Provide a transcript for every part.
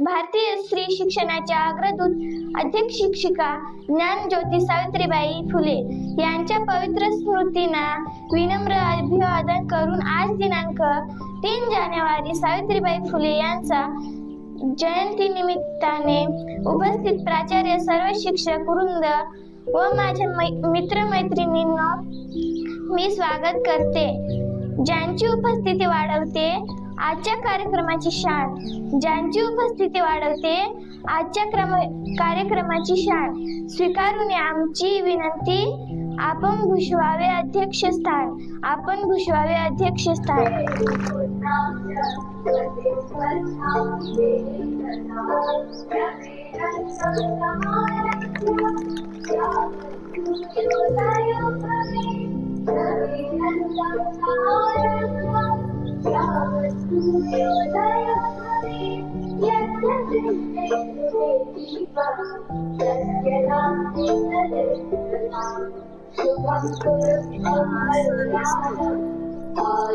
भारतीय स्त्री शिक्षणाच्या अग्रदूत अध्यक्ष शिक्षिका ज्ञानज्योती सावित्रीबाई फुले यांच्या पवित्र स्मृतींना विनम्र अभिवादन करून आज दिनांक 3 जानेवारी सावित्रीबाई फुले यांचा जयंती निमित्ताने उपस्थित प्राचार्य, सर्व शिक्षक वृंद व माझ्या मित्रमैत्रिणींना मी स्वागत करते. ज्यांची उपस्थिती वाढवते आजच्या कार्यक्रमाची शान, ज्यांची उपस्थिती वाढवते आजच्या कार्यक्रमाची शान. स्वीकारून आमची विनंती, आपण भूषवावे अध्यक्षस्थान, आपण भूषवावे अध्यक्षस्थान.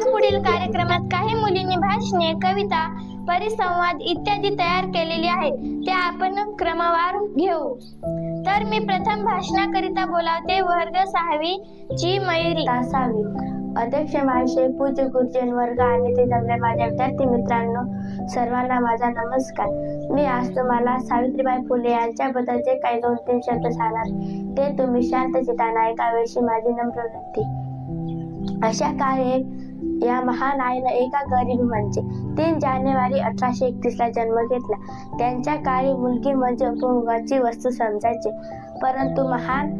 पुढील कार्यक्रमात काही मुलींनी भाषणे, कविता, परिसंवाद इत्यादी तयार केलेले आहेत, ते आपण क्रमवार घेऊ. तर मी प्रथम भाषणाकरिता बोलावते वर्ग 6वी ची मयुरी तासावी. अध्यक्ष महाशय, पूज्य गुरुजन वर्ग आणि ते जमले माझ्या विद्यार्थी मित्रांनो, सर्वांना माझा नमस्कार. मी आज तुम्हाला सावित्रीबाई फुले यांच्याबद्दलचे काही 2-3 शब्द सांगणार, ते तुम्ही शांत चित्ताने ऐकावेशी माझी नम्र विनंती. अशा काळी या महान आईनं एका गरीब म्हणजे 3 जानेवारी 1831 ला जन्म घेतला. त्यांच्या काळी मुलगी म्हणजे उपभोगाची वस्तू समजायचे, परंतु महान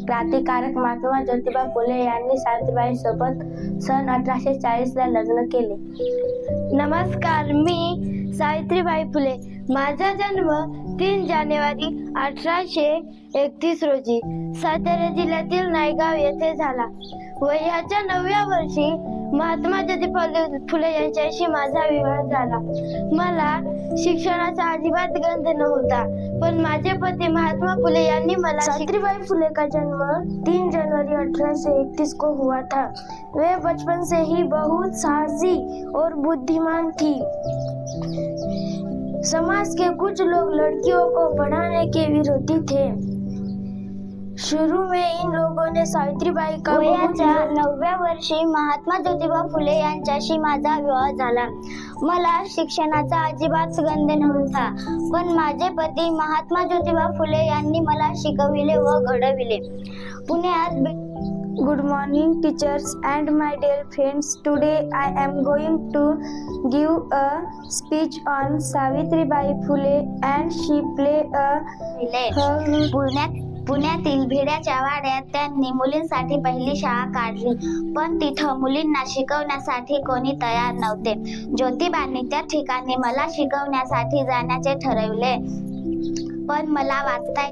क्रांतिकारक महात्मा ज्योतिबा फुले यांनी सावित्रीबाई सोबत सन 1840 ला लग्न केले. नमस्कार, मी सावित्रीबाई फुले. माझा जन्म 3 जानेवारी 1831 रोजी सातारा जिल्ह्यातील नायगाव येथे झाला. वयाच्या 9व्या वर्षी महात्मा ज्योतिबा फुले यांच्याशी माझा विवाह झाला. मला शिक्षणाचा अजिबात गंध नव्हता, पण माझे पती महात्मा फुले यांनी मला सावित्रीबाई फुले का जन्म 3 जनवरी 1831 को हुआ था. वे बचपन से ही बहुत साहसी और बुद्धिमान थी. समाज के कुछ लोग लड़कियों को पढ़ाने के विरोधी थे. शुरू में इन लोगों ने सावित्रीबाई का वयाच्या 9व्या वर्षी महात्मा ज्योतिबा फुले यांच्याशी माझा विवाह झाला. मला शिक्षणाचा अजिबात गंध नव्हता, पण माझे पती महात्मा ज्योतिबा फुले यांनी मला शिकविले व घडविले. पुण्यात Good morning teachers and my dear friends. Today I am going to give a speech on Savitribai Phule and she play a पुण्यातील भिड्याच्या वाड्यात त्यांनी मुलींसाठी पहिली शाळा काढली, पण तिथं मुलींना शिकवण्यासाठी कोणी तयार नव्हते. ज्योतिबांनी त्या ठिकाणी मला शिकवण्यासाठी जाण्याचे ठरवले, पण मला वाचता